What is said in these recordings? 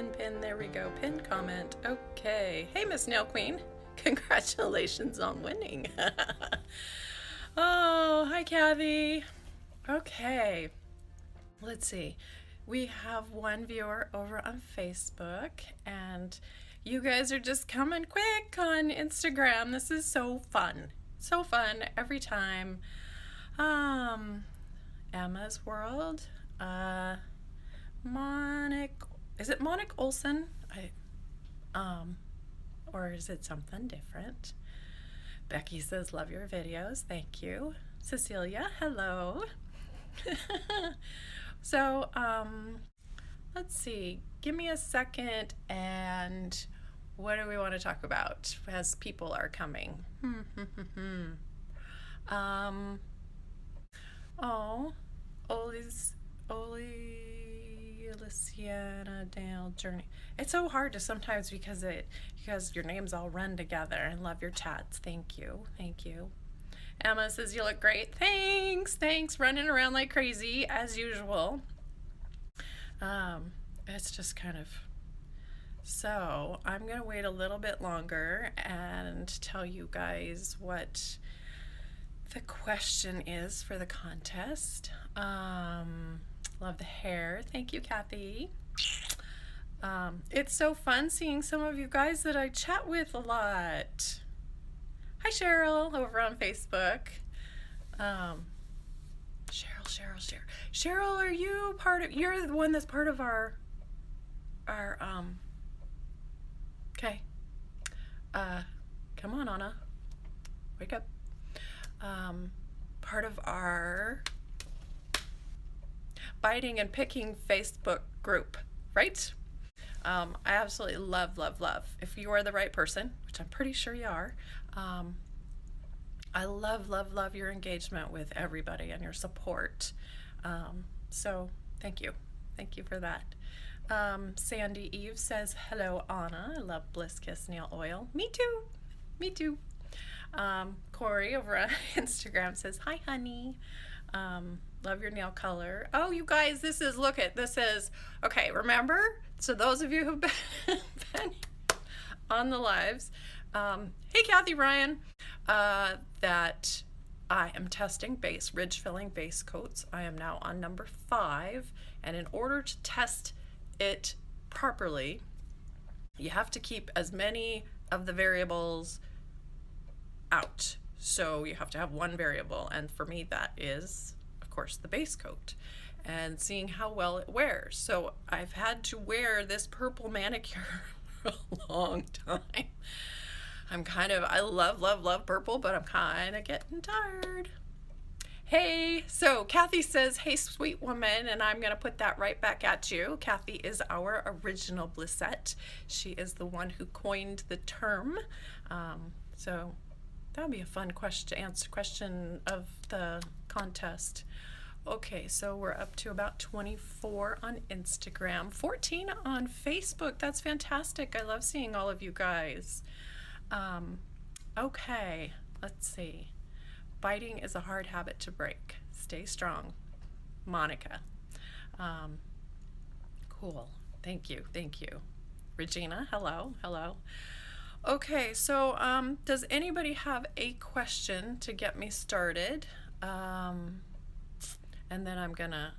Pin. There we go. Pin comment. Okay. Hey, Miss Nail Queen. Congratulations on winning. Oh, hi, Kathy. Okay. Let's see. We have one viewer over on Facebook, and you guys are just coming quick on Instagram. This is so fun. So fun every time. Emma's World. Is it Monic Olson? Or is it something different? Becky says, love your videos. Thank you. Cecilia, hello. So, let's see. Give me a second, and what do we want to talk about as people are coming? Luciana Dale Journey. It's so hard to sometimes because your names all run together, and love your chats. Thank you. Emma says you look great. Thanks. Running around like crazy as usual. It's just kind of, so I'm gonna wait a little bit longer and tell you guys what the question is for the contest. Love the hair. Thank you, Kathy. It's so fun seeing some of you guys that I chat with a lot. Hi, Cheryl, over on Facebook. Cheryl, are you you're the one that's part of our okay. Come on, Anna. Wake up. Part of our biting and picking Facebook group, right? I absolutely love. If you are the right person, which I'm pretty sure you are, I love your engagement with everybody and your support. So thank you for that. Sandy Eve says, hello, Anna. I love Bliss Kiss Nail Oil. Me too. Corey over on Instagram says, hi, honey. Love your nail color. Oh, you guys, this is, okay, remember? So those of you who've been on the lives, hey, Kathy Ryan, that I am testing ridge filling base coats. I am now on number 5, and in order to test it properly, you have to keep as many of the variables out. So you have to have one variable, and for me that is, of course, the base coat, and seeing how well it wears. So I've had to wear this purple manicure for a long time. I love purple, but I'm kind of getting tired. Hey, so Kathy says, hey, sweet woman, and I'm going to put that right back at you. Kathy is our original Blissette. She is the one who coined the term. So that would be a fun question of the contest. Okay, so we're up to about 24 on Instagram, 14 on Facebook. That's fantastic. I love seeing all of you guys. Okay, let's see. Biting is a hard habit to break. Stay strong. Monica. Cool. Thank you. Regina, hello. Okay, so does anybody have a question to get me started? And then I'm gonna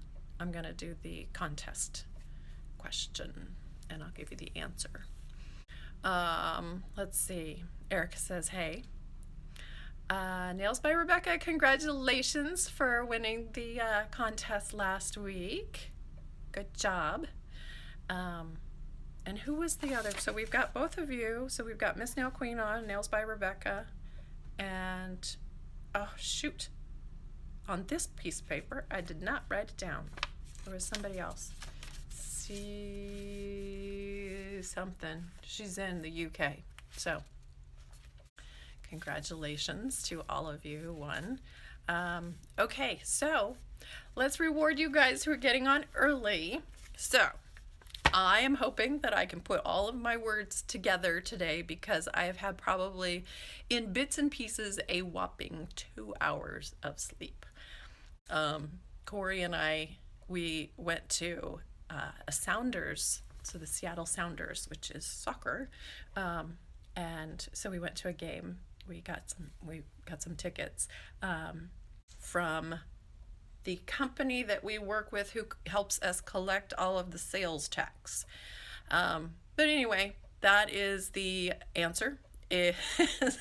do the contest question, and I'll give you the answer. Let's see. Erica says, hey. Nails by Rebecca, congratulations for winning the contest last week. Good job. And who was the other? So we've got both of you. So we've got Miss Nail Queen on, Nails by Rebecca, and oh shoot. On this piece of paper, I did not write it down. There was somebody else. Something. She's in the UK. So congratulations to all of you who won. Okay, so let's reward you guys who are getting on early. So I am hoping that I can put all of my words together today, because I have had probably in bits and pieces a whopping 2 hours of sleep. Corey and I, we went to a Sounders so the Seattle Sounders, which is soccer. And so we went to a game. We got some tickets from the company that we work with, who helps us collect all of the sales tax. But anyway, that is the answer, is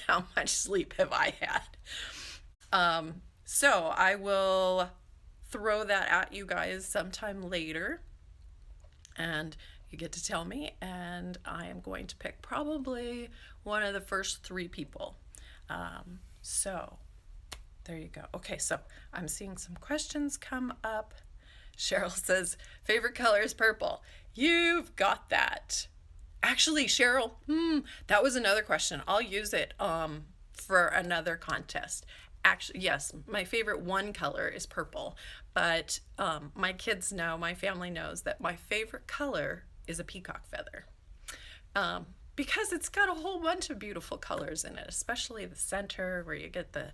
how much sleep have I had. So I will throw that at you guys sometime later, and you get to tell me, and I am going to pick probably one of the first 3 people. So there you go. Okay, so I'm seeing some questions come up. Cheryl says, favorite color is purple. You've got that. Actually, Cheryl, that was another question. I'll use it for another contest. Actually, yes, my favorite one color is purple, but my kids know, my family knows that my favorite color is a peacock feather. Because it's got a whole bunch of beautiful colors in it, especially the center where you get the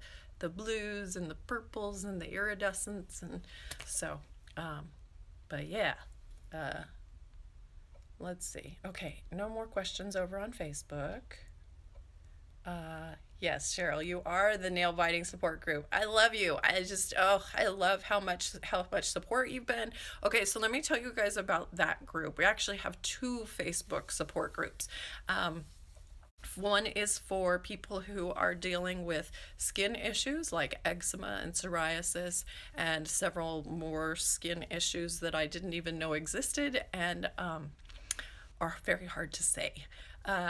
blues and the purples and the iridescence. And so, but yeah, let's see. Okay, no more questions over on Facebook. Yes, Cheryl, you are the nail biting support group. I love you. I love how much support you've been. Okay, so let me tell you guys about that group. We actually have 2 Facebook support groups. One is for people who are dealing with skin issues like eczema and psoriasis, and several more skin issues that I didn't even know existed and are very hard to say.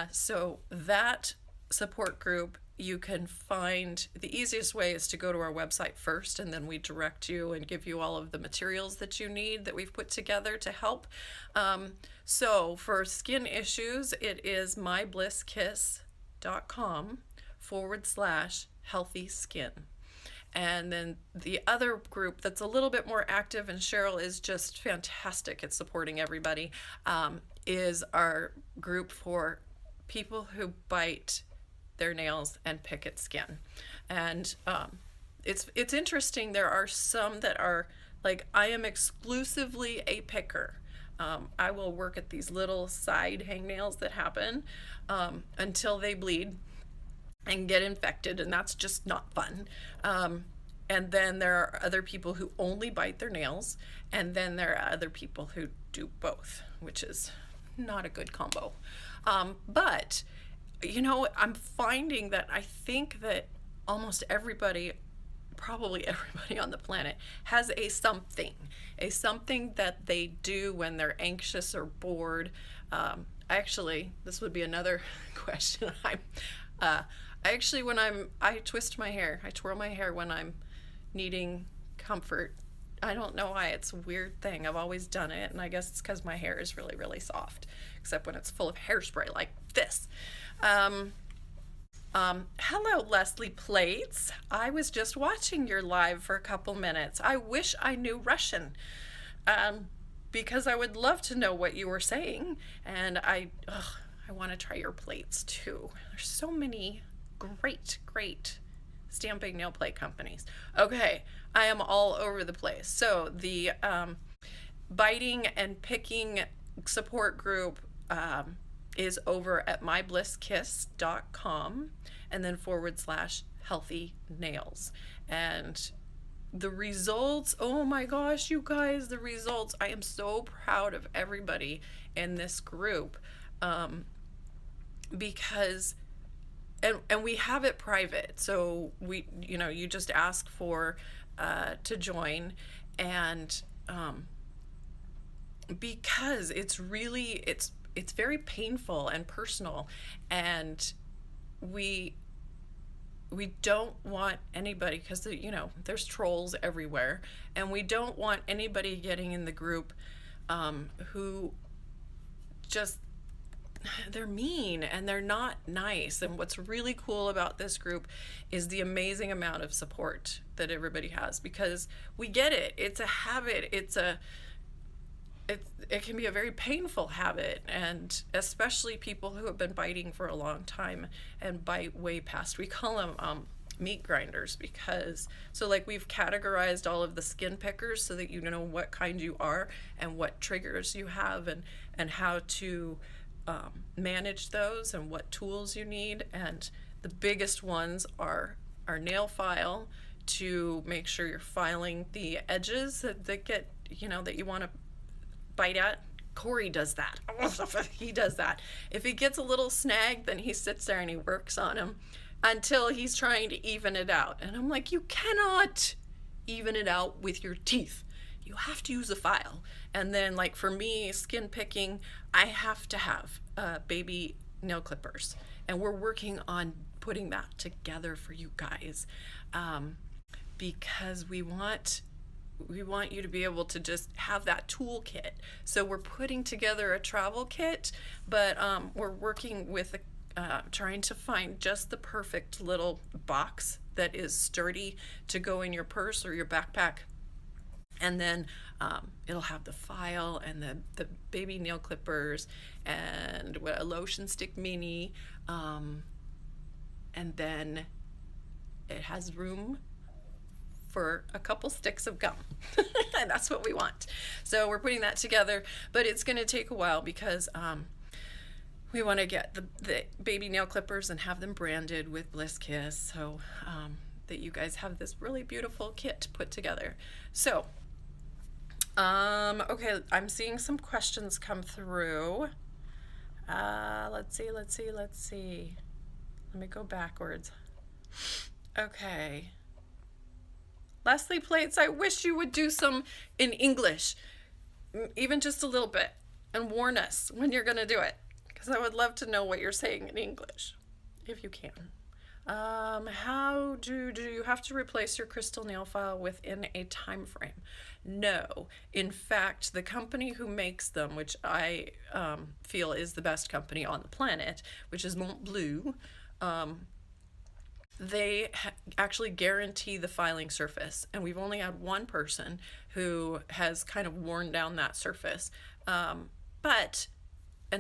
So that support group, you can find, the easiest way is to go to our website first, and then we direct you and give you all of the materials that you need that we've put together to help. So for skin issues, it is myblisskiss.com/healthy skin. And then the other group that's a little bit more active, and Cheryl is just fantastic at supporting everybody, is our group for people who bite their nails and pick at skin. And it's interesting. There are some that are like, I am exclusively a picker. I will work at these little side hangnails that happen until they bleed and get infected, and that's just not fun. And then there are other people who only bite their nails, and then there are other people who do both, which is not a good combo. But you know, I'm finding that I think that almost everybody, probably everybody on the planet, has a something that they do when they're anxious or bored. This would be another question. I twist my hair. I twirl my hair when I'm needing comfort. I don't know why. It's a weird thing. I've always done it, and I guess it's because my hair is really, really soft, except when it's full of hairspray like this. Hello, Leslie Plates. I was just watching your live for a couple minutes. I wish I knew Russian, because I would love to know what you were saying, and I want to try your plates too. There's so many great stamping nail plate companies. Okay, I am all over the place. So the biting and picking support group is over at myblisskiss.com, and then /healthy nails. And the results, oh my gosh, you guys, the results, I am so proud of everybody in this group, because and we have it private, so you just ask for to join, and because it's really it's very painful and personal, and we don't want anybody, because there's trolls everywhere, and we don't want anybody getting in the group who just, they're mean and they're not nice. And what's really cool about this group is the amazing amount of support that everybody has, because we get it. It's a habit. It can be a very painful habit, and especially people who have been biting for a long time and bite way past. We call them meat grinders, because so like we've categorized all of the skin pickers so that you know what kind you are and what triggers you have, and how to manage those and what tools you need. And the biggest ones are our nail file to make sure you're filing the edges that get, you know, that you want to bite at. Corey does that. He does that. If he gets a little snag, then he sits there and he works on him until he's trying to even it out. And I'm like, you cannot even it out with your teeth. You have to use a file. And then, like for me, skin picking, I have to have baby nail clippers. And we're working on putting that together for you guys, because we want you to be able to just have that toolkit. So we're putting together a travel kit, but we're working with trying to find just the perfect little box that is sturdy to go in your purse or your backpack. And then it'll have the file and the baby nail clippers and a lotion stick mini, and then it has room for a couple sticks of gum. And that's what we want. So we're putting that together, but it's going to take a while because we want to get the baby nail clippers and have them branded with Bliss Kiss, so that you guys have this really beautiful kit put together. So okay, I'm seeing some questions come through. Let's see. Let me go backwards. Okay. Leslie Plates, I wish you would do some in English, even just a little bit, and warn us when you're going to do it, because I would love to know what you're saying in English, if you can. How do you have to replace your crystal nail file within a time frame? No. In fact, the company who makes them, which I feel is the best company on the planet, which is Montblanc, they actually guarantee the filing surface, and we've only had one person who has kind of worn down that surface. And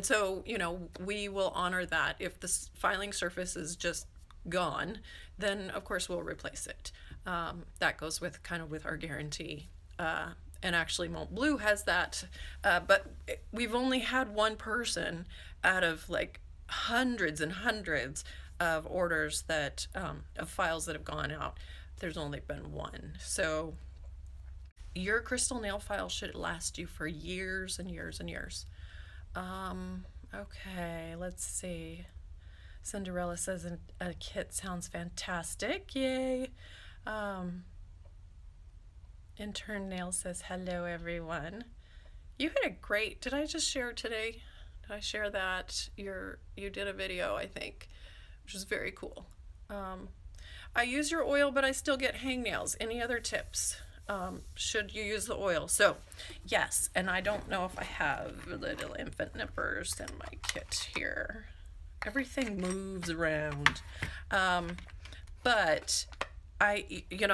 so, you know, we will honor that. If the filing surface is just gone, then of course we'll replace it. That goes with kind of with our guarantee. And actually Montblanc has that, but we've only had one person out of like hundreds and hundreds of orders that of files that have gone out. There's only been one. So your crystal nail file should last you for years and years and years. Okay, let's see. Cinderella says a kit sounds fantastic. Yay. Intern Nail says hello everyone. You had a great, did I just share today? Did I share that? You did a video, I think, which is very cool. I use your oil, but I still get hangnails. Any other tips? Should you use the oil? So yes, and I don't know if I have little infant nippers in my kit here. Everything moves around. But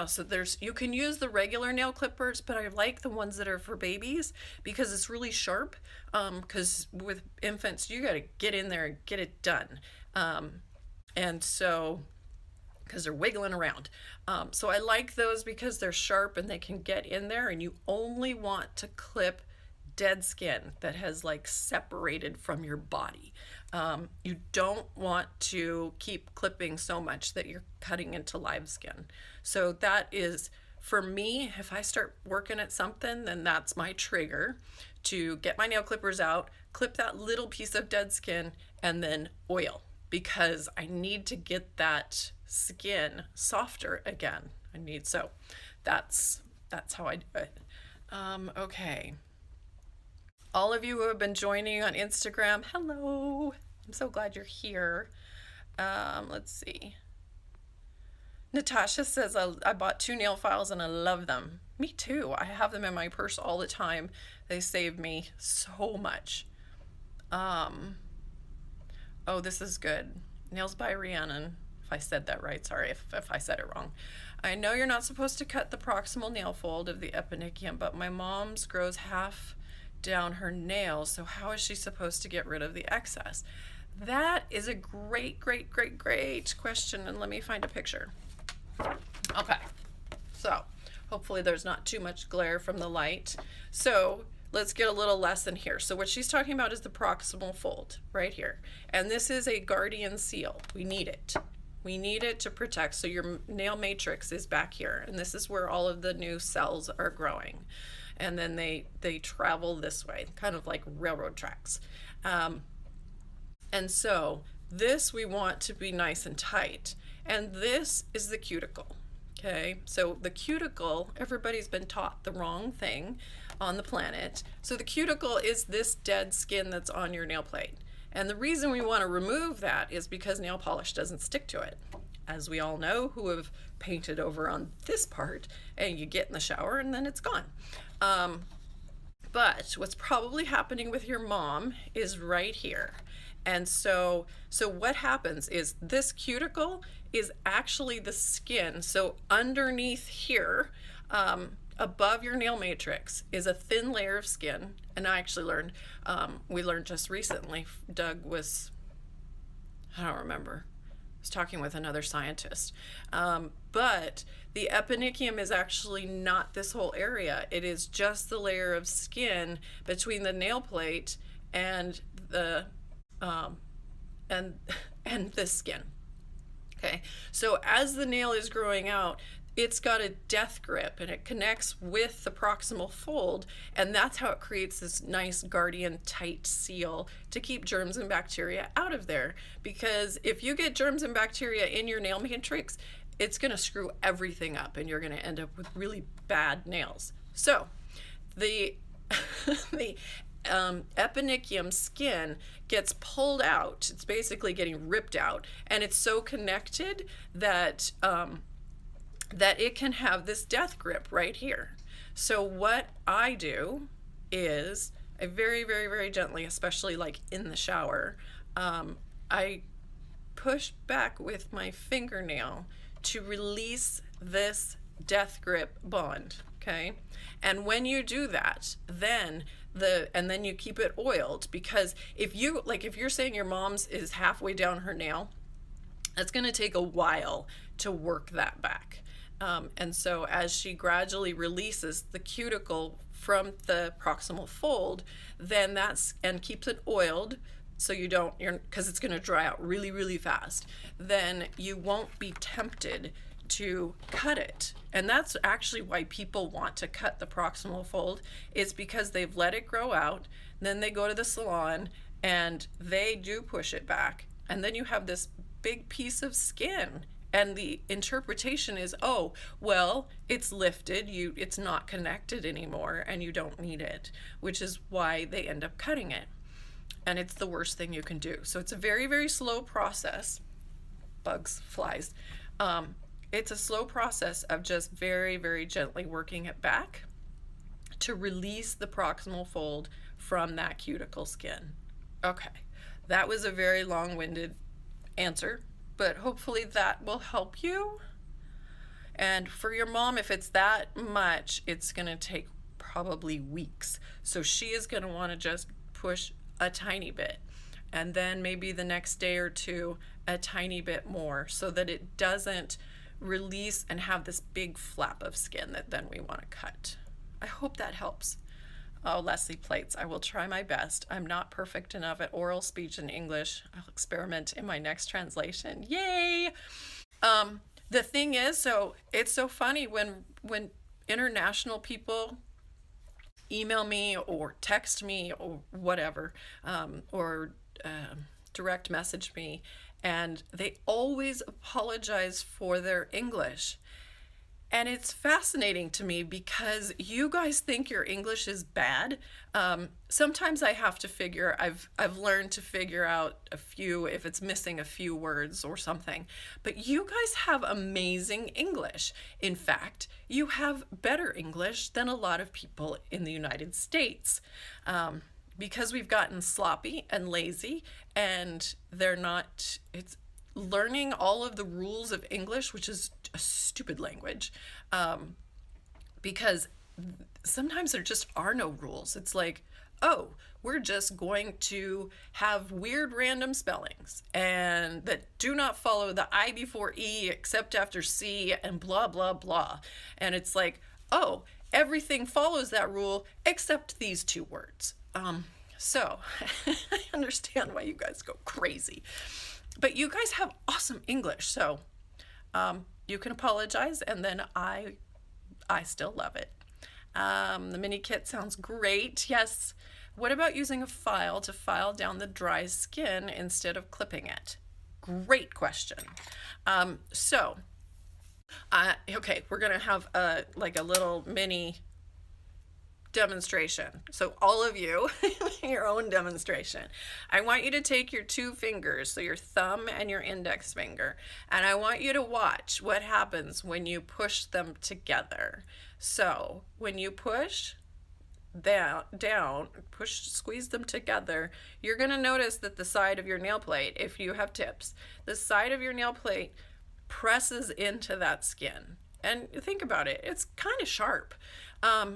so you can use the regular nail clippers, but I like the ones that are for babies because it's really sharp. Because with infants, you got to get in there and get it done. And so, because they're wiggling around. So I like those because they're sharp and they can get in there, and you only want to clip dead skin that has like separated from your body. You don't want to keep clipping so much that you're cutting into live skin. So that is, for me, if I start working at something, then that's my trigger to get my nail clippers out, clip that little piece of dead skin, and then oil, because I need to get that skin softer again. So that's how I do it. Okay. All of you who have been joining on Instagram, hello. I'm so glad you're here. Let's see. Natasha says, I bought 2 nail files and I love them. Me too. I have them in my purse all the time. They save me so much. Oh, this is good. Nails by Rhiannon. If I said that right, sorry if I said it wrong. I know you're not supposed to cut the proximal nail fold of the eponychium, but my mom's grows half down her nails, so how is she supposed to get rid of the excess? That is a great question, and let me find a picture. Okay, so hopefully there's not too much glare from the light. So let's get a little lesson here. So what she's talking about is the proximal fold right here. And this is a guardian seal. We need it. We need it to protect. So your nail matrix is back here. And this is where all of the new cells are growing. And then they travel this way, kind of like railroad tracks. And so this we want to be nice and tight. And this is the cuticle. Okay, so the cuticle, everybody's been taught the wrong thing on the planet. So the cuticle is this dead skin that's on your nail plate. And the reason we want to remove that is because nail polish doesn't stick to it. As we all know who have painted over on this part, and you get in the shower and then it's gone. But what's probably happening with your mom is right here. And so what happens is this cuticle is actually the skin. So underneath here, above your nail matrix is a thin layer of skin. And I actually learned, we learned just recently, Doug was, I don't remember, was talking with another scientist. But the eponychium is actually not this whole area. It is just the layer of skin between the nail plate and the and the skin. Okay, so as the nail is growing out, it's got a death grip and it connects with the proximal fold, and that's how it creates this nice guardian tight seal to keep germs and bacteria out of there. Because if you get germs and bacteria in your nail matrix, it's going to screw everything up and you're going to end up with really bad nails. So the the eponychium skin gets pulled out. It's basically getting ripped out, and it's so connected that that it can have this death grip right here. So what I do is I very, very, very gently, especially like in the shower, I push back with my fingernail to release this death grip bond. Okay, and when you do that, then you keep it oiled, because if you're saying your mom's is halfway down her nail, it's going to take a while to work that back. And so as she gradually releases the cuticle from the proximal fold, then and keeps it oiled, so because it's going to dry out really, really fast, then you won't be tempted to cut it. And that's actually why people want to cut the proximal fold, is because they've let it grow out, then they go to the salon and they do push it back, and then you have this big piece of skin, and the interpretation is, oh, well, it's lifted, it's not connected anymore and you don't need it, which is why they end up cutting it. And it's the worst thing you can do. So it's a very, very slow process. Bugs, flies. It's a slow process of just very, very gently working it back to release the proximal fold from that cuticle skin. Okay, that was a very long-winded answer, but hopefully that will help you. And for your mom, if it's that much, it's going to take probably weeks. So she is going to want to just push a tiny bit, and then maybe the next day or two a tiny bit more, so that it doesn't release and have this big flap of skin that then we want to cut. I hope that helps. Oh, Leslie Plates, I will try my best. I'm not perfect enough at oral speech in English. I'll experiment in my next translation. Yay! The thing is, so it's so funny when international people email me or text me or whatever, or direct message me, and they always apologize for their English. And it's fascinating to me because you guys think your English is bad. Sometimes I have to I've learned to figure out if it's missing a few words or something. But you guys have amazing English. In fact, you have better English than a lot of people in the United States. Because we've gotten sloppy and lazy, and it's learning all of the rules of English, which is a stupid language, because sometimes there just are no rules. It's like, oh, we're just going to have weird random spellings and that do not follow the I before E except after C and blah, blah, blah. And it's like, oh, everything follows that rule except these two words. So I understand why you guys go crazy. But you guys have awesome English, so you can apologize, and then I still love it. The mini kit sounds great. Yes. What about using a file to file down the dry skin instead of clipping it? Great question. Okay, we're gonna have a little mini demonstration. So all of you, your own demonstration. I want you to take your two fingers, so your thumb and your index finger, and I want you to watch what happens when you push them together. So when you push down, squeeze them together, you're gonna notice that the side of your nail plate, if you have tips, the side of your nail plate presses into that skin. And think about it, it's kind of sharp.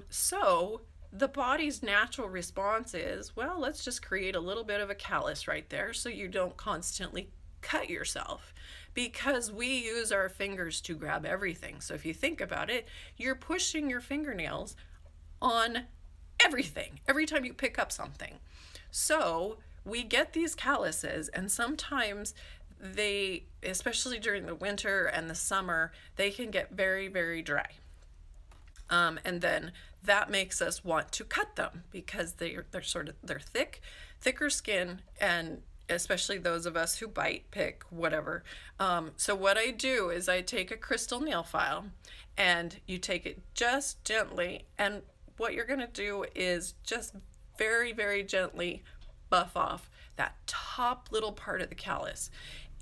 So the body's natural response is, well, let's just create a little bit of a callus right there so you don't constantly cut yourself, because we use our fingers to grab everything. So if you think about it, you're pushing your fingernails on everything every time you pick up something. So we get these calluses, and sometimes they, especially during the winter and the summer, they can get very, very dry. And then that makes us want to cut them because they're thicker skin, and especially those of us who bite, pick, whatever. So what I do is I take a crystal nail file, and you take it just gently, and what you're gonna do is just very, very gently buff off that top little part of the callus.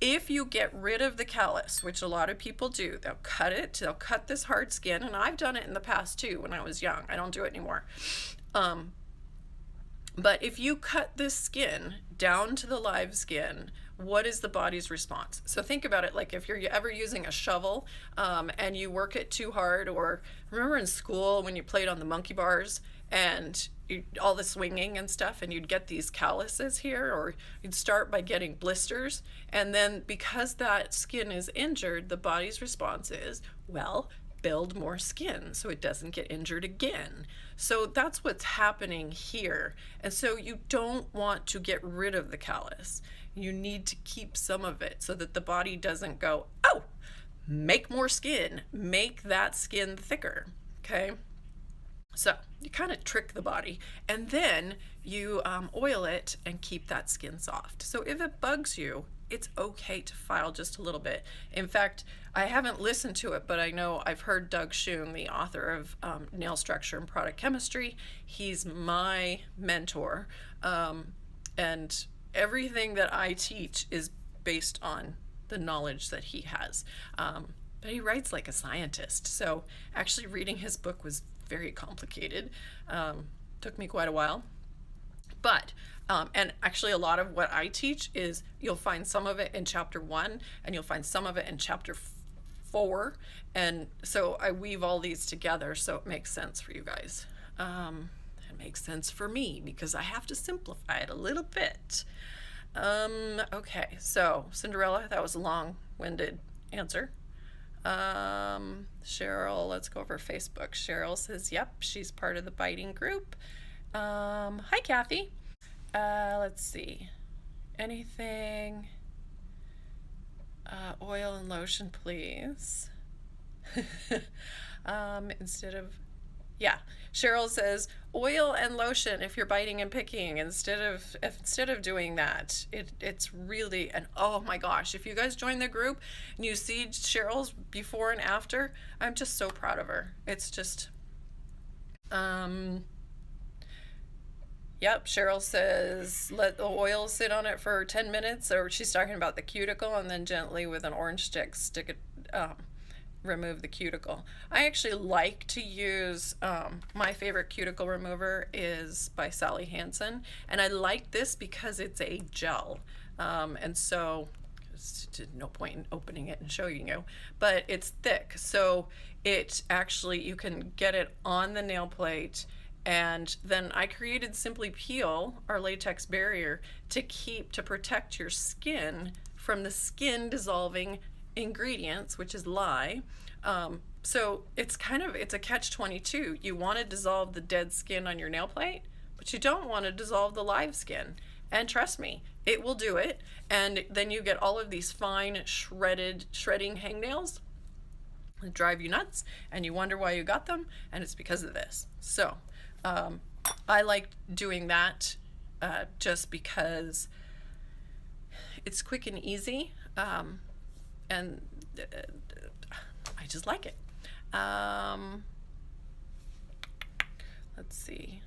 If you get rid of the callus, which a lot of people do, they'll cut it, they'll cut this hard skin, and I've done it in the past too when I was young. I don't do it anymore. But if you cut this skin down to the live skin, what is the body's response? So think about it like if you're ever using a shovel and you work it too hard, or remember in school when you played on the monkey bars and all the swinging and stuff, and you'd get these calluses here, or you'd start by getting blisters, and then because that skin is injured, the body's response is, well, build more skin so it doesn't get injured again. So that's what's happening here. And so you don't want to get rid of the callus. You need to keep some of it so that the body doesn't go, oh, make more skin, make that skin thicker, okay? So you kind of trick the body, and then you oil it and keep that skin soft. So if it bugs you, it's okay to file just a little bit. In fact, I haven't listened to it, but I know I've heard Doug Schoon, the author of Nail Structure and Product Chemistry. He's my mentor, and everything that I teach is based on the knowledge that he has. But he writes like a scientist, so actually reading his book was very complicated. Took me quite a while. But, and actually a lot of what I teach is, you'll find some of it in chapter 1, and you'll find some of it in chapter 4. And so I weave all these together so it makes sense for you guys. It makes sense for me because I have to simplify it a little bit. Okay, so Cinderella, that was a long-winded answer. Cheryl, let's go over Facebook. Cheryl says, yep, she's part of the biting group. Hi, Kathy. Let's see. Anything? Oil and lotion, please. Instead of, yeah. Cheryl says oil and lotion if you're biting and picking instead of doing that. It's really, and oh my gosh, if you guys join the group and you see Cheryl's before and after, I'm just so proud of her. It's just yep, Cheryl says let the oil sit on it for 10 minutes, or she's talking about the cuticle, and then gently with an orange stick stick it remove the cuticle. I actually like to use, my favorite cuticle remover is by Sally Hansen, and I like this because it's a gel, and so there's no point in opening it and showing you, but it's thick, so it actually, you can get it on the nail plate And then I created Simply Peel, our latex barrier, to protect your skin from the skin dissolving ingredients, which is lye. So it's a catch-22. You want to dissolve the dead skin on your nail plate, but you don't want to dissolve the live skin. And trust me, it will do it. And then you get all of these fine shredding hangnails that drive you nuts, and you wonder why you got them, and it's because of this. So I like doing that just because it's quick and easy, and I just like it. Let's see.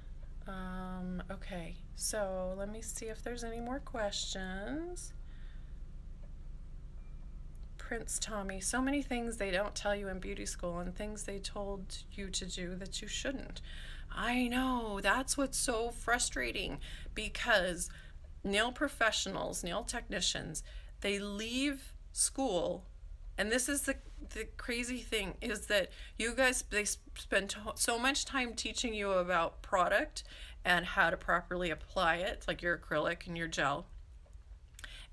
Okay, so let me see if there's any more questions. Prince Tommy, so many things they don't tell you in beauty school and things they told you to do that you shouldn't. I know, that's what's so frustrating, because nail professionals, nail technicians, they leave school, and this is the crazy thing, is that you guys, they spend so much time teaching you about product and how to properly apply it, like your acrylic and your gel,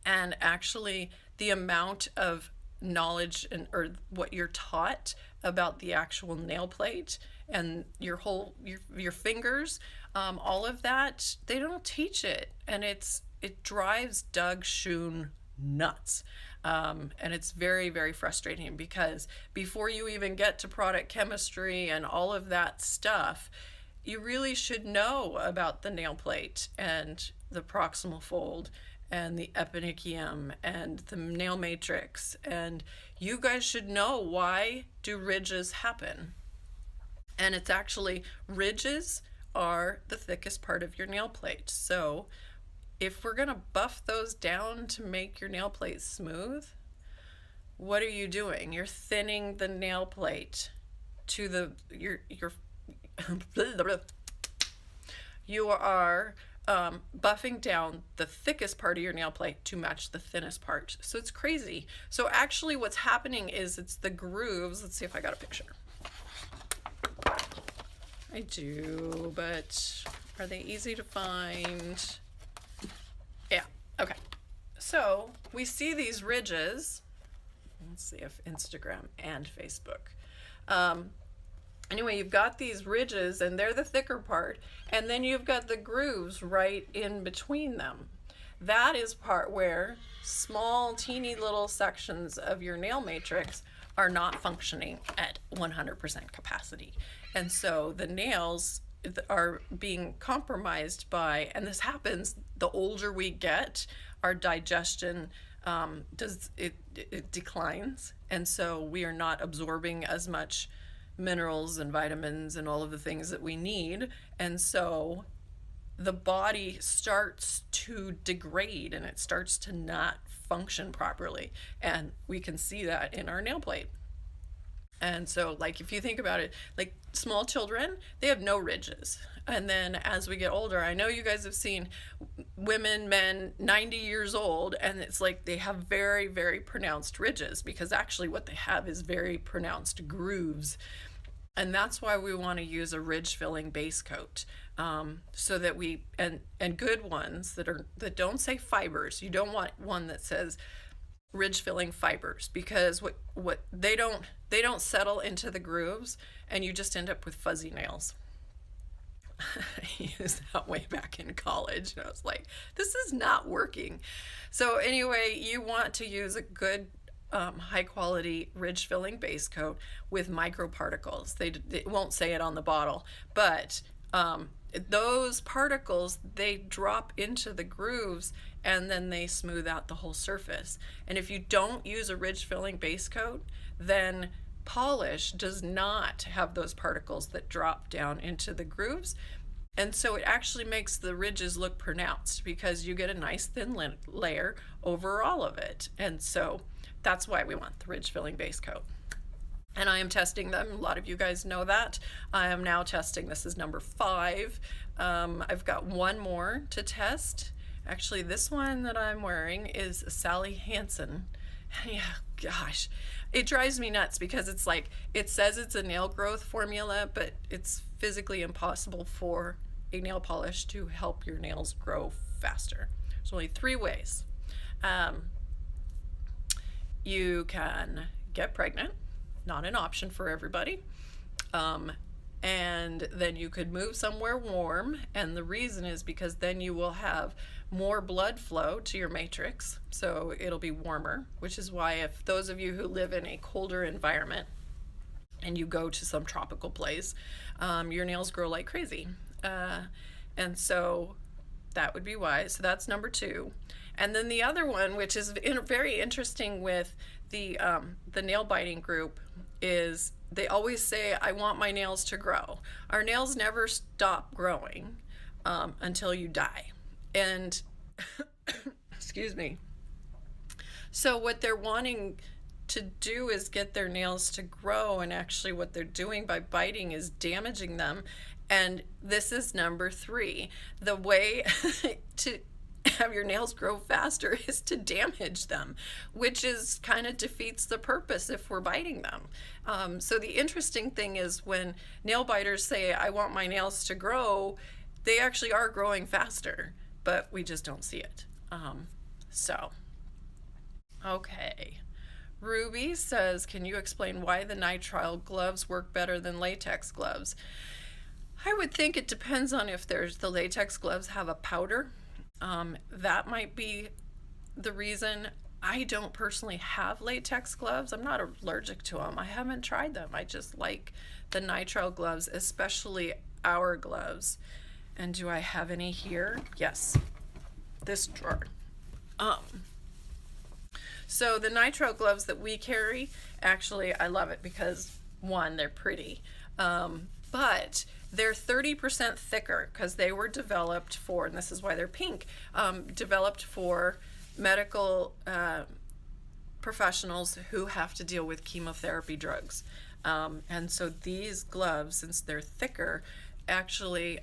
and actually the amount of knowledge or what you're taught about the actual nail plate and your fingers, all of that, they don't teach it, and it drives Doug Schoon nuts. And it's very, very frustrating, because before you even get to product chemistry and all of that stuff, you really should know about the nail plate and the proximal fold and the eponychium and the nail matrix, and you guys should know why do ridges happen. And it's actually, ridges are the thickest part of your nail plate. So if we're gonna buff those down to make your nail plate smooth, what are you doing? You're thinning the nail plate to you are buffing down the thickest part of your nail plate to match the thinnest part. So it's crazy. So actually what's happening is it's the grooves. Let's see if I got a picture. I do, but are they easy to find? Yeah, okay. So we see these ridges. Let's see if Instagram and Facebook. Anyway, you've got these ridges, and they're the thicker part, and then you've got the grooves right in between them. That is part where small, teeny little sections of your nail matrix are not functioning at 100% capacity. And so the nails are being compromised by, and this happens the older we get, our digestion it declines, and so we are not absorbing as much minerals and vitamins and all of the things that we need, and so the body starts to degrade and it starts to not function properly, and we can see that in our nail plate. And so, like, if you think about it, like small children, they have no ridges. And then as we get older, I know you guys have seen women, men, 90 years old, and it's like they have very, very pronounced ridges, because actually what they have is very pronounced grooves. And that's why we want to use a ridge filling base coat, so that we, and good ones that don't say fibers. You don't want one that says ridge filling fibers, because what they don't settle into the grooves, and you just end up with fuzzy nails. I used that way back in college, and I was like, this is not working. So anyway, you want to use a good high quality ridge filling base coat with microparticles. It won't say it on the bottle, but those particles, they drop into the grooves and then they smooth out the whole surface. And if you don't use a ridge filling base coat, then polish does not have those particles that drop down into the grooves. And so it actually makes the ridges look pronounced, because you get a nice thin layer over all of it. And so that's why we want the ridge filling base coat. And I am testing them. A lot of you guys know that. I am now testing, this is number 5. I've got one more to test. Actually, this one that I'm wearing is Sally Hansen, Yeah, gosh. It drives me nuts because it's like, it says it's a nail growth formula, but it's physically impossible for a nail polish to help your nails grow faster. There's only 3 ways. Um, you can get pregnant, not an option for everybody. Um, and then you could move somewhere warm, and the reason is because then you will have more blood flow to your matrix, so it'll be warmer, which is why if those of you who live in a colder environment and you go to some tropical place, your nails grow like crazy, and so that would be why. So that's number 2. And then the other one, which is very interesting with the nail biting group, is they always say, I want my nails to grow. Our nails never stop growing until you die. And excuse me. So what they're wanting to do is get their nails to grow, and actually what they're doing by biting is damaging them. And this is number 3. The way to have your nails grow faster is to damage them, which is kind of defeats the purpose if we're biting them. So the interesting thing is when nail biters say, I want my nails to grow, they actually are growing faster, but we just don't see it. Okay. Ruby says, can you explain why the nitrile gloves work better than latex gloves? I would think it depends on if the latex gloves have a powder. That might be the reason. I don't personally have latex gloves. I'm not allergic to them. I haven't tried them. I just like the nitrile gloves, especially our gloves. And do I have any here? Yes, this drawer. So the nitrile gloves that we carry, actually, I love it because, one, they're pretty, but they're 30% thicker because they were developed for, and this is why they're pink, developed for medical professionals who have to deal with chemotherapy drugs. And so these gloves, since they're thicker, actually,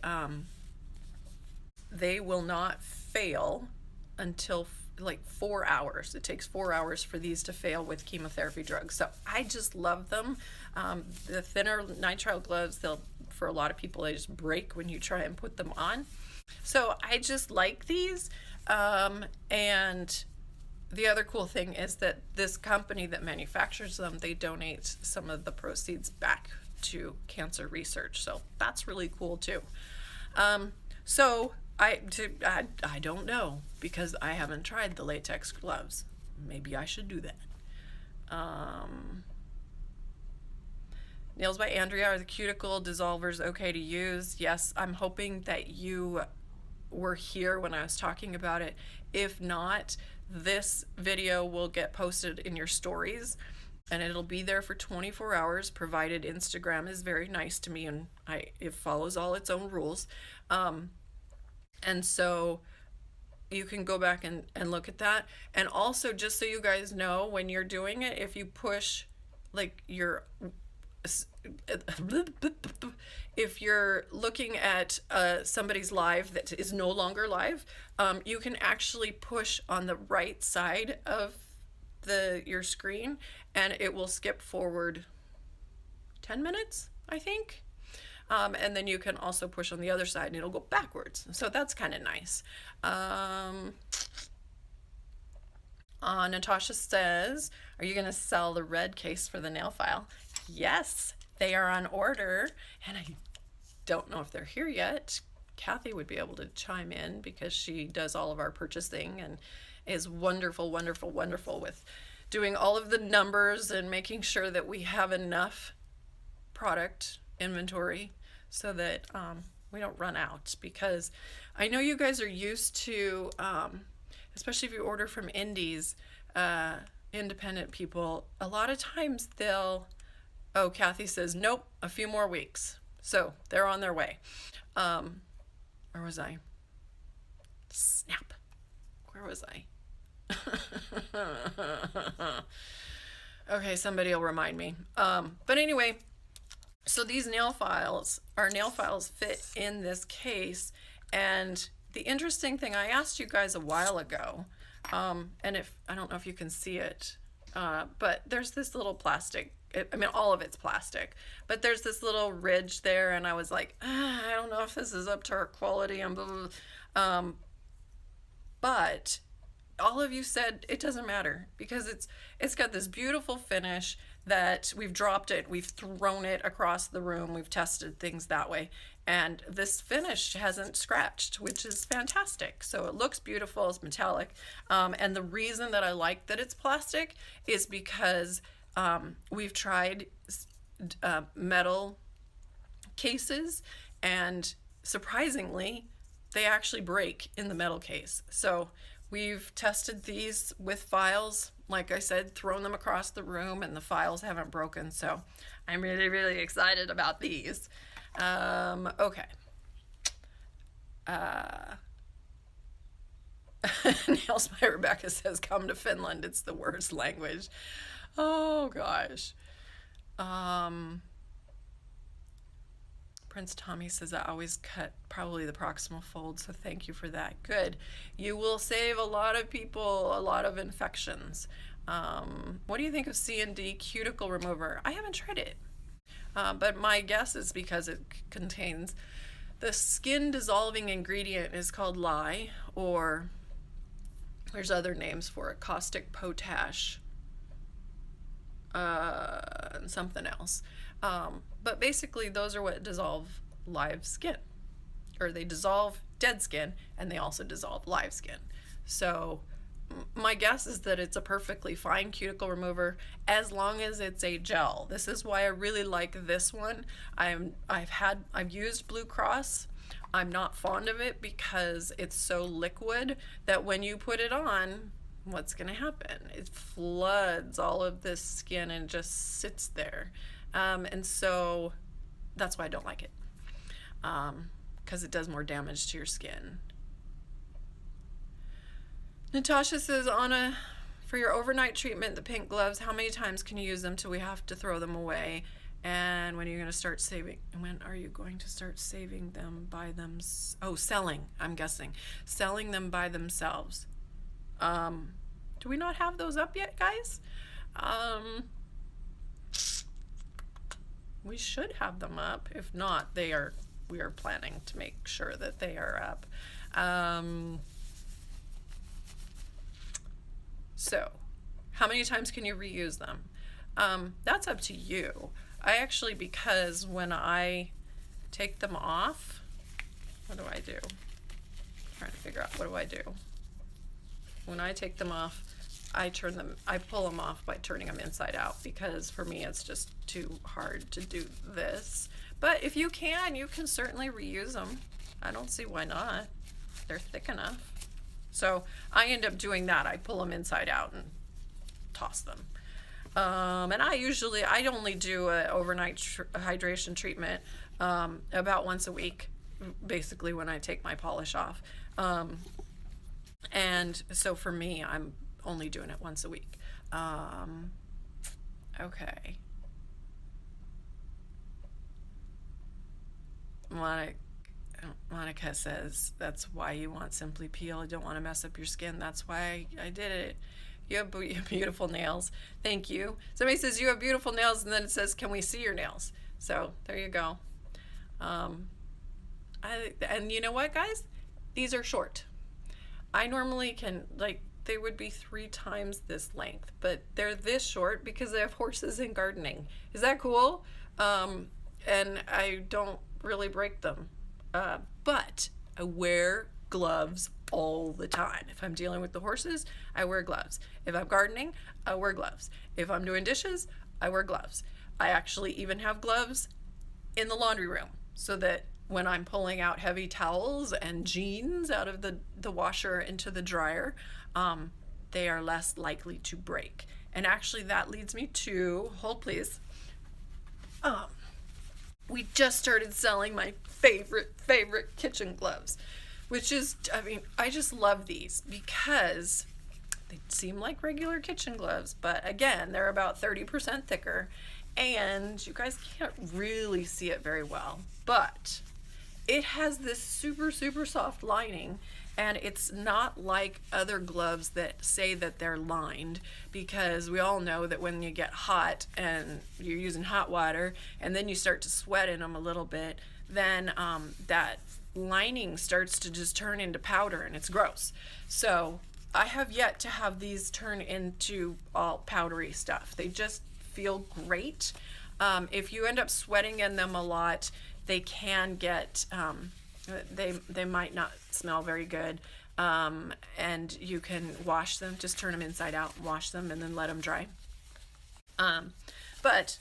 they will not fail until like 4 hours. It takes 4 hours for these to fail with chemotherapy drugs. So I just love them. The thinner nitrile gloves, for a lot of people, they just break when you try and put them on. So I just like these. And the other cool thing is that this company that manufactures them, they donate some of the proceeds back to cancer research. So that's really cool too. So I don't know because I haven't tried the latex gloves. Maybe I should do that. Nails by Andrea, are the cuticle dissolvers okay to use? Yes, I'm hoping that you were here when I was talking about it. If not, this video will get posted in your stories and it'll be there for 24 hours, provided Instagram is very nice to me and it follows all its own rules. And so you can go back and look at that. And also, just so you guys know, when you're doing it, if you push like if you're looking at somebody's live that is no longer live, you can actually push on the right side of your screen and it will skip forward 10 minutes, I think. And then you can also push on the other side and it'll go backwards. So that's kind of nice. Natasha says, are you going to sell the red case for the nail file? Yes, they are on order. And I don't know if they're here yet. Kathy would be able to chime in because she does all of our purchasing and is wonderful, wonderful, wonderful with doing all of the numbers and making sure that we have enough product inventory so that we don't run out, because I know you guys are used to, especially if you order from indies, independent people, a lot of times they'll, oh, Kathy says, nope, a few more weeks. So they're on their way. Where was I? Snap. Where was I? Okay, somebody will remind me. But anyway, so these nail files, our nail files fit in this case. And the interesting thing, I asked you guys a while ago, and if I don't know if you can see it, But there's this little plastic. I mean, all of it's plastic, but there's this little ridge there, and I was like, I don't know if this is up to our quality and blah, blah, blah. But all of you said it doesn't matter because it's got this beautiful finish that we've dropped it, we've thrown it across the room, we've tested things that way, and this finish hasn't scratched, which is fantastic. So it looks beautiful, it's metallic, and the reason that I like that it's plastic is because we've tried metal cases, and surprisingly they actually break in the metal case. So we've tested these with files, like I said, thrown them across the room, and the files haven't broken. So I'm really, really excited about these. Okay. Nails by Rebecca says, come to Finland. It's the worst language. Oh, gosh. Prince Tommy says, I always cut probably the proximal fold, so thank you for that. Good. You will save a lot of people a lot of infections. What do you think of C&D cuticle remover? I haven't tried it, but my guess is because it contains the skin dissolving ingredient is called lye, or there's other names for it, caustic potash, and something else. But basically those are what dissolve live skin, or they dissolve dead skin and they also dissolve live skin. So my guess is that it's a perfectly fine cuticle remover as long as it's a gel. This is why I really like this one. I've used Blue Cross. I'm not fond of it because it's so liquid that when you put it on, what's going to happen? It floods all of this skin and just sits there. And so that's why I don't like it, because it does more damage to your skin. Natasha says, Anna, for your overnight treatment, the pink gloves, how many times can you use them till we have to throw them away? And when are you going to start saving? When are you going to start saving them by them? Oh, selling, I'm guessing. Selling them by themselves. Do we not have those up yet, guys? We should have them up. If not, we are planning to make sure that they are up. So how many times can you reuse them? That's up to you. I actually, because when I take them off, what do I do? I'm trying to figure out, what do I do? When I take them off, I pull them off by turning them inside out, because for me it's just too hard to do this. But if you can certainly reuse them. I don't see why not. They're thick enough. So I end up doing that. I pull them inside out and toss them. And I only do an overnight hydration treatment about once a week, basically when I take my polish off. And so for me, I'm only doing it once a week. Okay. Monica says, that's why you want Simply Peel. I don't want to mess up your skin. That's why I did it. You have beautiful nails. Thank you. Somebody says you have beautiful nails, and then it says, can we see your nails? So there you go. And you know what, guys? These are short. I normally can, they would be 3 times this length, but they're this short because I have horses in gardening. Is that cool? And I don't really break them. But I wear gloves all the time. If I'm dealing with the horses, I wear gloves. If I'm gardening, I wear gloves. If I'm doing dishes, I wear gloves. I actually even have gloves in the laundry room so that when I'm pulling out heavy towels and jeans out of the washer into the dryer, they are less likely to break. And actually that leads me to, hold please, we just started selling my favorite kitchen gloves, which is, I just love these because they seem like regular kitchen gloves, but again, they're about 30% thicker, and you guys can't really see it very well, but it has this super soft lining, And it's not like other gloves that say that they're lined, because we all know that when you get hot and you're using hot water and then you start to sweat in them a little bit, then that lining starts to just turn into powder and it's gross. So I have yet to have these turn into all powdery stuff. They just feel great. If you end up sweating in them a lot, they can get they might not smell very good, and you can wash them. Just turn them inside out, wash them, and then let them dry. But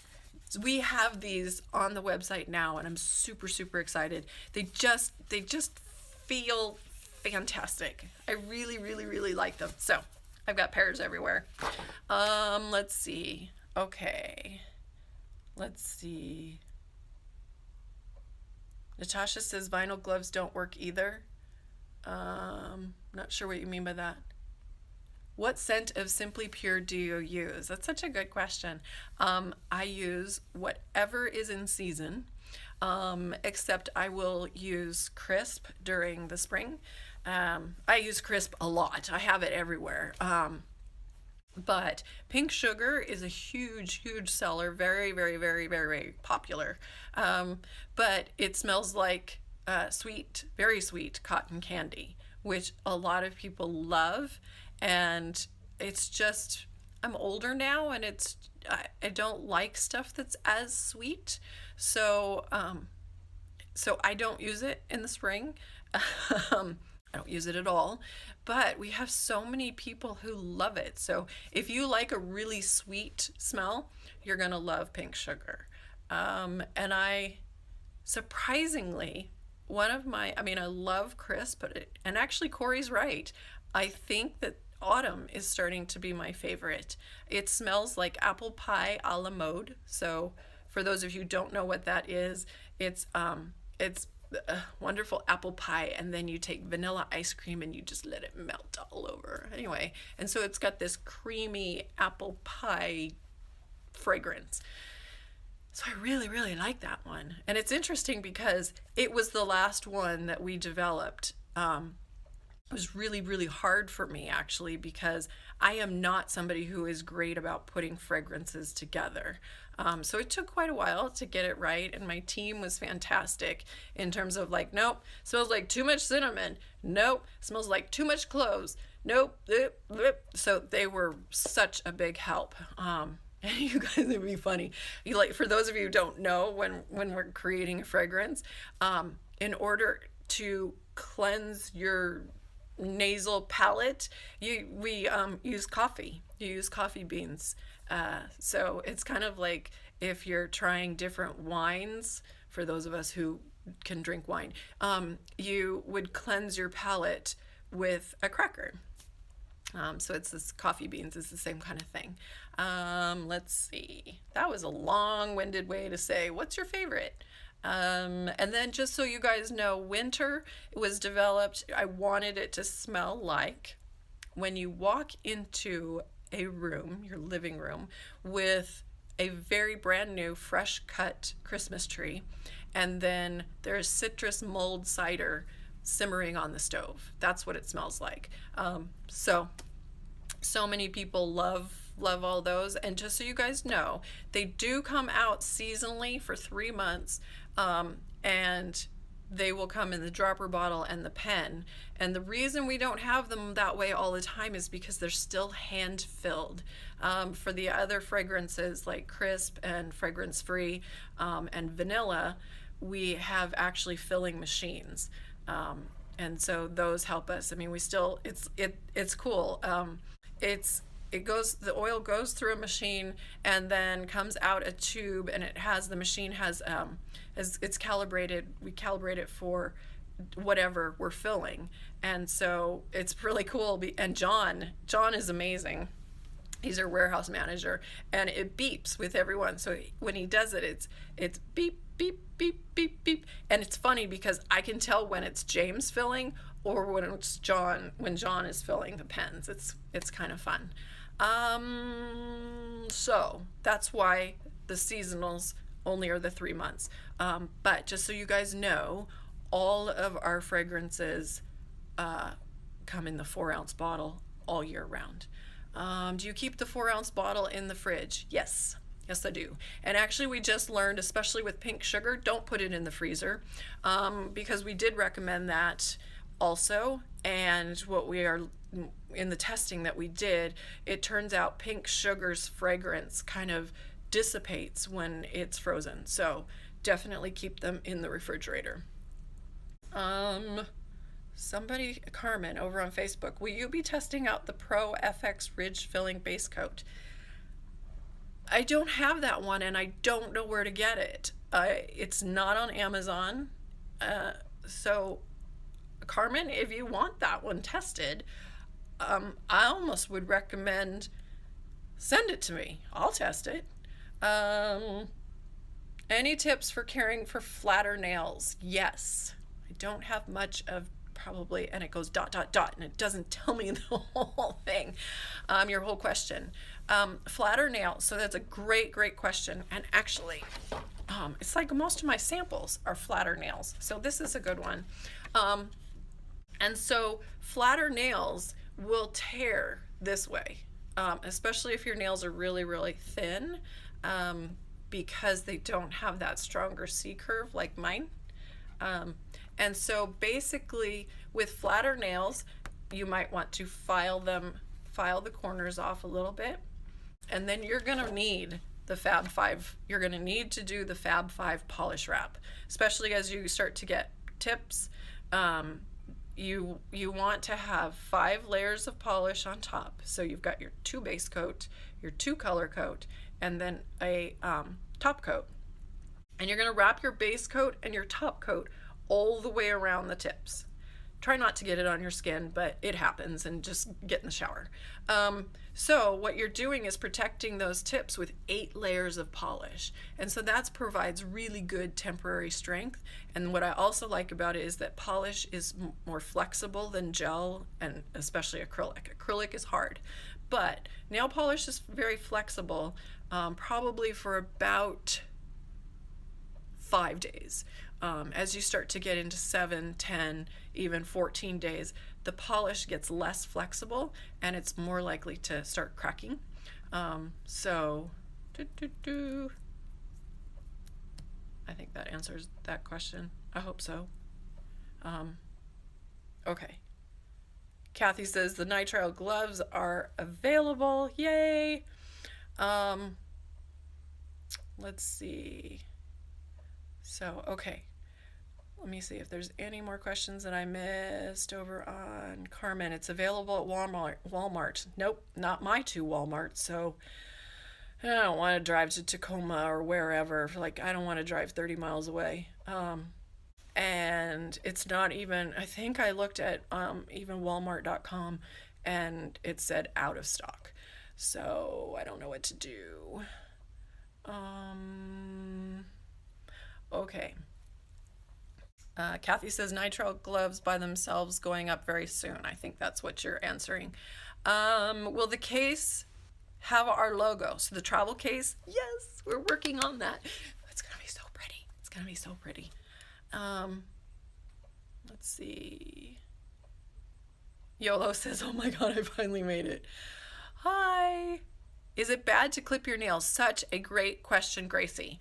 we have these on the website now, and I'm super, super excited. They just feel fantastic. I really, really, really like them. So I've got pairs everywhere. Let's see. Okay. Let's see. Natasha says vinyl gloves don't work either. Not sure what you mean by that. What scent of Simply Pure do you use? That's such a good question. I use whatever is in season, except I will use Crisp during the spring. I use Crisp a lot. I have it everywhere. But Pink Sugar is a huge, huge seller. Very, very, very, very, very popular. But it smells like sweet, very sweet cotton candy, which a lot of people love. And it's just, I'm older now, and I don't like stuff that's as sweet. So, so I don't use it in the spring. I don't use it at all, but we have so many people who love it. So if you like a really sweet smell, you're gonna love Pink Sugar. And I, surprisingly, I love Crisp, and actually Corey's right. I think that Autumn is starting to be my favorite. It smells like apple pie a la mode. So for those of you who don't know what that is, it's wonderful apple pie, and then you take vanilla ice cream and you just let it melt all over. Anyway, and so it's got this creamy apple pie fragrance. So I really, really like that one. And it's interesting because it was the last one that we developed. It was really, really hard for me, actually, because I am not somebody who is great about putting fragrances together. So it took quite a while to get it right, and my team was fantastic in terms of like, nope, smells like too much cinnamon. Nope, smells like too much cloves. Nope. So they were such a big help. And you guys, it'd be funny. For those of you who don't know, when we're creating a fragrance, in order to cleanse your nasal palate, we use coffee. You use coffee beans. So it's kind of like if you're trying different wines, for those of us who can drink wine, you would cleanse your palate with a cracker. So it's this coffee beans is the same kind of thing. Let's see. That was a long-winded way to say, what's your favorite? And then just so you guys know, winter was developed, I wanted it to smell like when you walk into a room, your living room, with a very brand new fresh cut Christmas tree, and then there's citrus mulled cider simmering on the stove. That's what it smells like. So many people love all those. And just so you guys know, they do come out seasonally for 3 months, and they will come in the dropper bottle and the pen. And the reason we don't have them that way all the time is because they're still hand filled. For the other fragrances like Crisp and Fragrance Free and Vanilla, we have actually filling machines. And so those help us. I mean, we still, it's cool. The oil goes through a machine and then comes out a tube, and the machine has, it's calibrated, we calibrate it for whatever we're filling. And so it's really cool. And John is amazing. He's our warehouse manager, and it beeps with everyone. So when he does it, it's beep, beep, beep, beep, beep. And it's funny because I can tell when it's James filling or when it's John, when John is filling the pens. It's kind of fun. So that's why the seasonals only are the 3 months. But just so you guys know, all of our fragrances come in the 4-ounce bottle all year round. Do you keep the 4-ounce bottle in the fridge? Yes. Yes, I do. And actually, we just learned, especially with pink sugar, don't put it in the freezer, because we did recommend that also. And what we are in the testing that we did, it turns out pink sugar's fragrance kind of dissipates when it's frozen. So definitely keep them in the refrigerator. Somebody, Carmen, over on Facebook, will you be testing out the ProFX Ridge Filling Base Coat? I don't have that one, and I don't know where to get it. It's not on Amazon. So, Carmen, if you want that one tested, I almost would recommend send it to me. I'll test it. Any tips for caring for flatter nails? Yes. I don't have much of probably, and it goes ... and it doesn't tell me the whole thing, your whole question. Flatter nails, so that's a great question, and actually it's like most of my samples are flatter nails, so this is a good one. And so flatter nails will tear this way, especially if your nails are really thin, because they don't have that stronger C curve like mine. And so basically with flatter nails, you might want to file the corners off a little bit, and then you're gonna need the Fab 5. You're gonna need to do the Fab 5 polish wrap, especially as you start to get tips. You want to have 5 layers of polish on top. So you've got your 2 base coat, your 2 color coat, and then a top coat. And you're gonna wrap your base coat and your top coat all the way around the tips. Try not to get it on your skin, but it happens, and just get in the shower. So what you're doing is protecting those tips with 8 layers of polish. And so that provides really good temporary strength. And what I also like about it is that polish is more flexible than gel, and especially acrylic. Acrylic is hard, but nail polish is very flexible, probably for about 5 days. As you start to get into 7, 10, even 14 days, the polish gets less flexible and it's more likely to start cracking. So, I think that answers that question. I hope so. Okay. Kathy says the nitrile gloves are available. Yay! Let's see. So, okay. Let me see if there's any more questions that I missed over on Carmen. It's available at Walmart. Nope, not my 2 Walmarts. So I don't want to drive to Tacoma or wherever. Like, I don't want to drive 30 miles away. And it's not even, I think I looked at even Walmart.com and it said out of stock. So I don't know what to do. Okay. Kathy says nitrile gloves by themselves going up very soon. I think that's what you're answering. Will the case have our logo? So the travel case, yes, we're working on that. It's gonna be so pretty. It's gonna be so pretty. Let's see. YOLO says, oh my God, I finally made it. Hi. Is it bad to clip your nails? Such a great question, Gracie.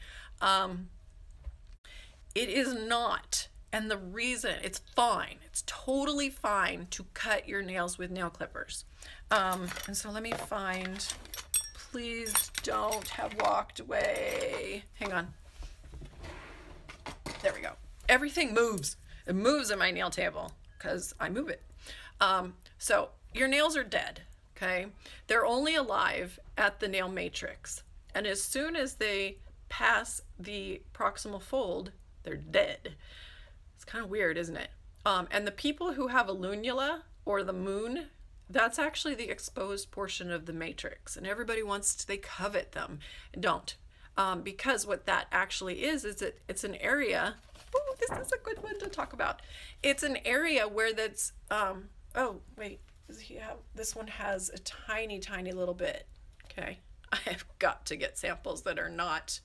It is not. And the reason, it's fine. It's totally fine to cut your nails with nail clippers. And so let me find, please don't have walked away. Hang on. There we go. Everything moves. It moves at my nail table because I move it. So your nails are dead, okay? They're only alive at the nail matrix. And as soon as they pass the proximal fold, they're dead. It's kind of weird, isn't it? And the people who have a lunula or the moon, that's actually the exposed portion of the matrix. And everybody wants to, they covet them. Don't. Because what that actually is it's an area, oh, this is a good one to talk about. It's an area where that's, oh, wait, this one has a tiny little bit, okay? I have got to get samples that are not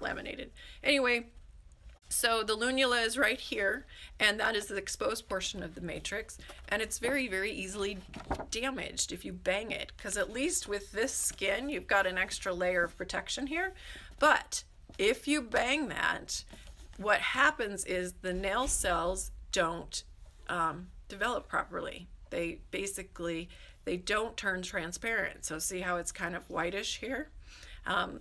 laminated. Anyway, So the lunula is right here, and that is the exposed portion of the matrix, and it's very, very easily damaged if you bang it, because at least with this skin, you've got an extra layer of protection here. But if you bang that, what happens is the nail cells don't develop properly. They don't turn transparent. So see how it's kind of whitish here?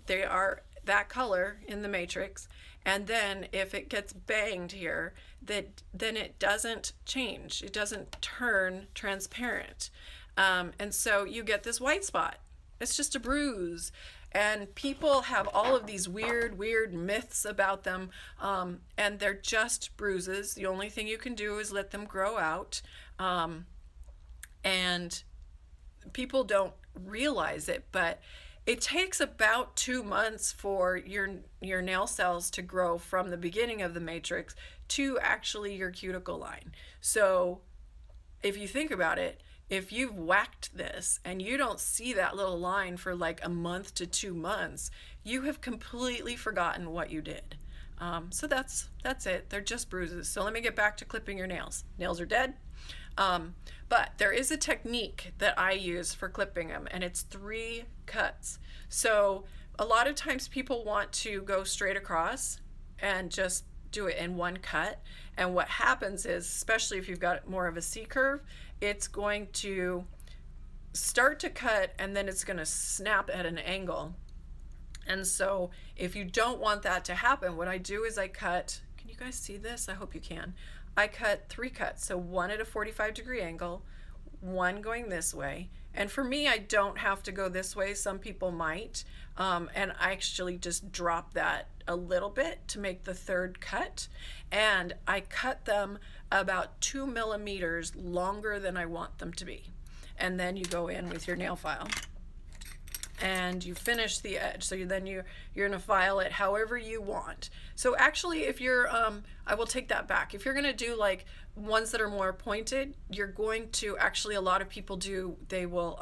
They are that color in the matrix, and then if it gets banged here, then it doesn't change. It doesn't turn transparent. And so you get this white spot. It's just a bruise. And people have all of these weird myths about them, and they're just bruises. The only thing you can do is let them grow out. And people don't realize it, but it takes about 2 months for your nail cells to grow from the beginning of the matrix to actually your cuticle line. So if you think about it, if you've whacked this and you don't see that little line for like a month to 2 months, you have completely forgotten what you did. So that's it. They're just bruises. So let me get back to clipping your nails. Nails are dead. But there is a technique that I use for clipping them, and it's 3 cuts. So a lot of times people want to go straight across and just do it in 1 cut. And what happens is, especially if you've got more of a C curve, it's going to start to cut and then it's going to snap at an angle. And so if you don't want that to happen, what I do is I cut, can you guys see this? I hope you can. I cut 3 cuts, so 1 at a 45-degree angle, 1 going this way. And for me, I don't have to go this way. Some people might. And I actually just drop that a little bit to make the 3rd cut. And I cut them about 2 millimeters longer than I want them to be. And then you go in with your nail file and you finish the edge. So you're gonna file it however you want. So actually, if you're, I will take that back. If you're gonna do like ones that are more pointed, you're going to actually, a lot of people do, they'll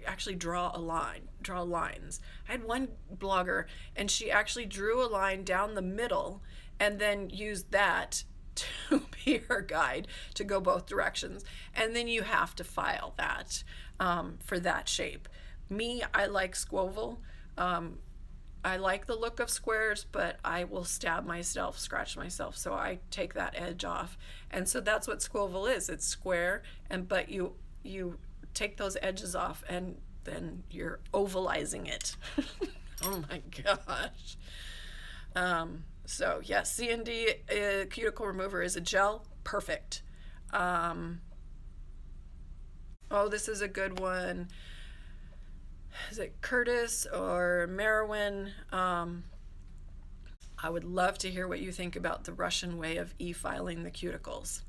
actually draw lines. I had one blogger and she actually drew a line down the middle and then used that to be her guide to go both directions. And then you have to file that for that shape. Me, I like squoval. I like the look of squares, but I will stab myself, scratch myself, so I take that edge off. And so that's what squoval is. It's square, but you take those edges off and then you're ovalizing it. Oh my gosh. So yes, C&D cuticle remover is a gel. Perfect. Oh, this is a good one. Is it Curtis or Merwin? I would love to hear what you think about the Russian way of e-filing the cuticles.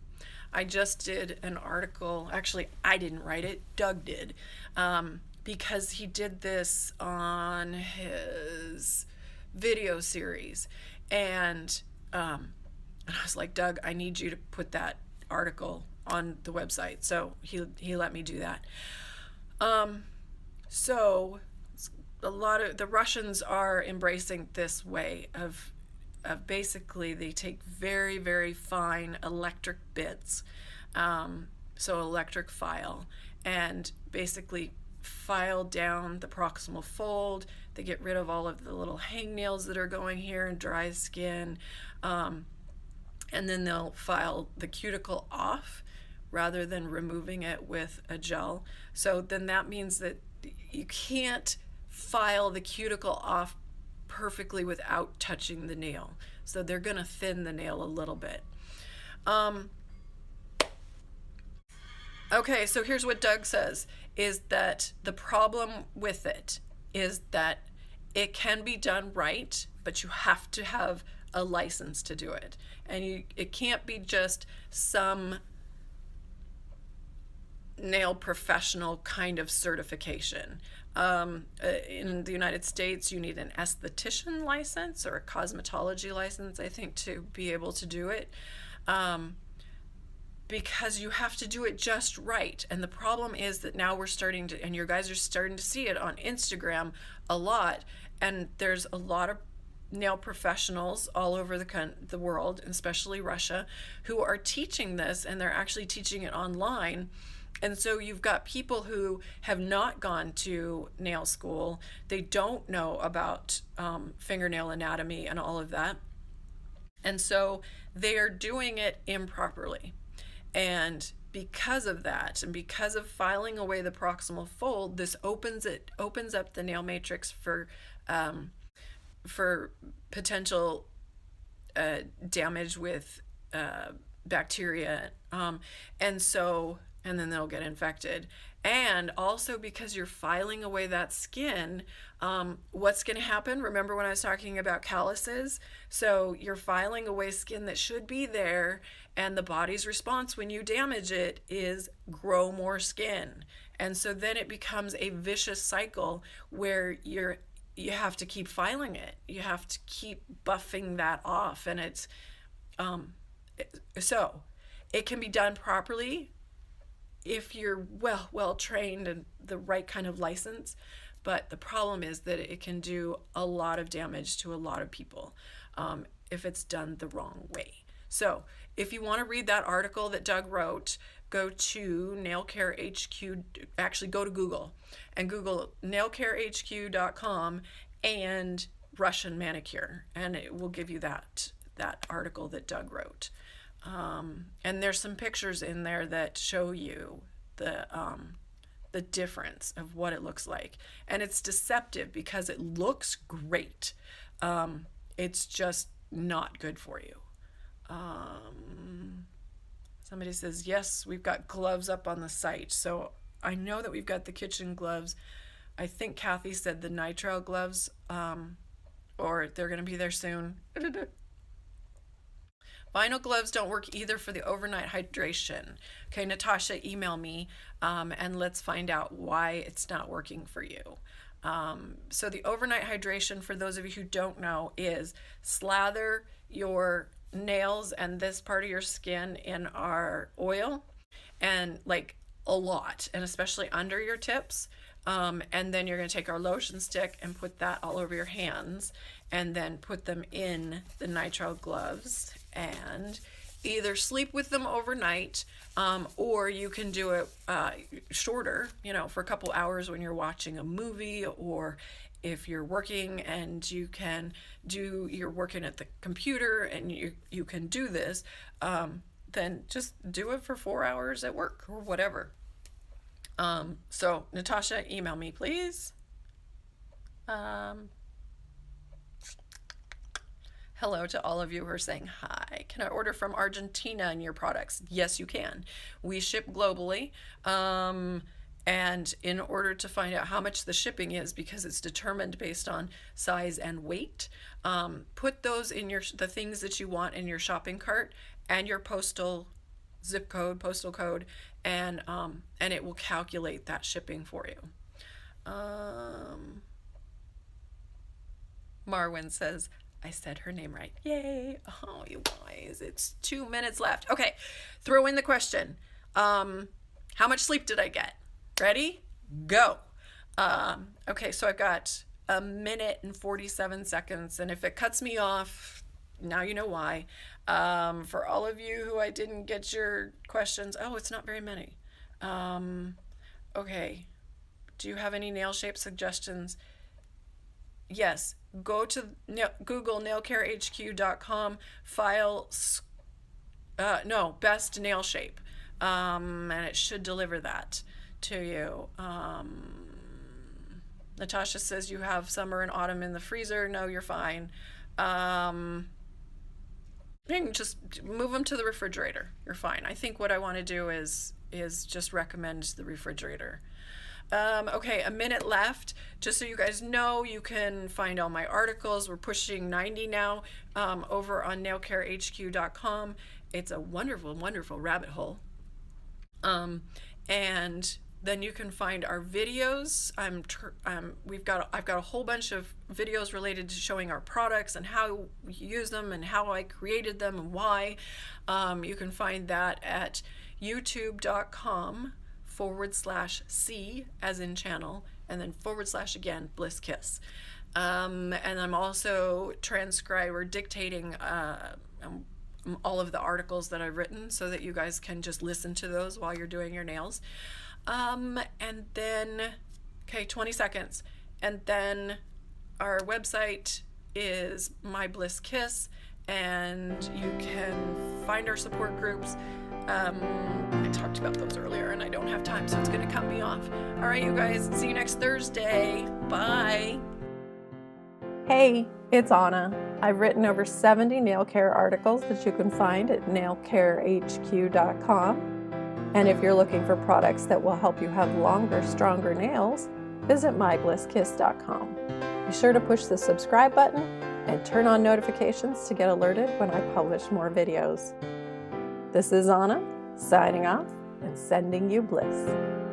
I just did an article, actually I didn't write it, Doug did, because he did this on his video series. And I was like, Doug, I need you to put that article on the website. So he let me do that. So a lot of the Russians are embracing this way of basically they take very, very fine electric bits, so electric file, and basically file down the proximal fold. They get rid of all of the little hangnails that are going here and dry skin, and then they'll file the cuticle off rather than removing it with a gel. So then that means that you can't file the cuticle off perfectly without touching the nail. So they're going to thin the nail a little bit. Okay, so here's what Doug says, is that the problem with it is that it can be done right, but you have to have a license to do it. And it can't be just some nail professional kind of certification. In the United States, you need an esthetician license or a cosmetology license, I think, to be able to do it, because you have to do it just right. And the problem is that now we're starting to, and your guys are starting to see it on Instagram a lot, and there's a lot of nail professionals all over the world, especially Russia, who are teaching this, and they're actually teaching it online. And so you've got people who have not gone to nail school. They don't know about fingernail anatomy and all of that. And so they are doing it improperly. And because of that, and because of filing away the proximal fold, this opens up the nail matrix for potential damage with bacteria, and then they'll get infected. And also because you're filing away that skin, what's going to happen? Remember when I was talking about calluses? So you're filing away skin that should be there, and the body's response when you damage it is grow more skin. And so then it becomes a vicious cycle where you have to keep filing it. You have to keep buffing that off, and so it can be done properly if you're well trained and the right kind of license, but the problem is that it can do a lot of damage to a lot of people if it's done the wrong way. So if you want to read that article that Doug wrote, go to Nail Care HQ. Actually, go to Google and Google nailcarehq.com and Russian manicure, and it will give you that article that Doug wrote. And there's some pictures in there that show you the difference of what it looks like. And it's deceptive because it looks great. It's just not good for you. Somebody says, yes, we've got gloves up on the site. So I know that we've got the kitchen gloves. I think Kathy said the nitrile gloves, or they're going to be there soon. Vinyl gloves don't work either for the overnight hydration. Okay, Natasha, email me and let's find out why it's not working for you. So the overnight hydration, for those of you who don't know, is slather your nails and this part of your skin in our oil, and like a lot, and especially under your tips. And then you're going to take our lotion stick and put that all over your hands, and then put them in the nitrile gloves and either sleep with them overnight, or you can do it shorter, for a couple hours when you're watching a movie, or if you're working and you're working at the computer and you can do this, then just do it for 4 hours at work or whatever. So Natasha, email me, please. Hello to all of you who are saying hi. Can I order from Argentina in your products? Yes, you can. We ship globally. And in order to find out how much the shipping is, because it's determined based on size and weight, put those in the things that you want in your shopping cart and your postal code, and it will calculate that shipping for you. Marwin says, I said her name right. Yay. Oh, you guys, it's 2 minutes left. Okay, throw in the question. How much sleep did I get? Ready? Go. Okay, so I've got 1 minute and 47 seconds, and if it cuts me off, now you know why. For all of you who I didn't get your questions, it's not very many. Okay, do you have any nail shape suggestions? Yes, go to Google nailcarehq.com, best nail shape, and it should deliver that to you. Natasha says you have summer and autumn in the freezer. No, you're fine. You can just move them to the refrigerator. You're fine. I think what I want to do is just recommend the refrigerator. Okay, 1 minute left. Just so you guys know, you can find all my articles. We're pushing 90 now over on nailcarehq.com. It's a wonderful, wonderful rabbit hole. And then you can find our videos. I've got a whole bunch of videos related to showing our products and how we use them and how I created them and why. You can find that at youtube.com/C as in channel, and then / again Bliss Kiss. And I'm also dictating all of the articles that I've written so that you guys can just listen to those while you're doing your nails. And then, okay, 20 seconds. And then our website is My Bliss Kiss, and you can find our support groups. I talked about those earlier and I don't have time, so it's going to cut me off. All right, you guys, see you next Thursday. Bye. Hey, it's Anna. I've written over 70 nail care articles that you can find at nailcarehq.com. And if you're looking for products that will help you have longer, stronger nails, visit myBlissKiss.com. Be sure to push the subscribe button and turn on notifications to get alerted when I publish more videos. This is Anna, signing off and sending you bliss.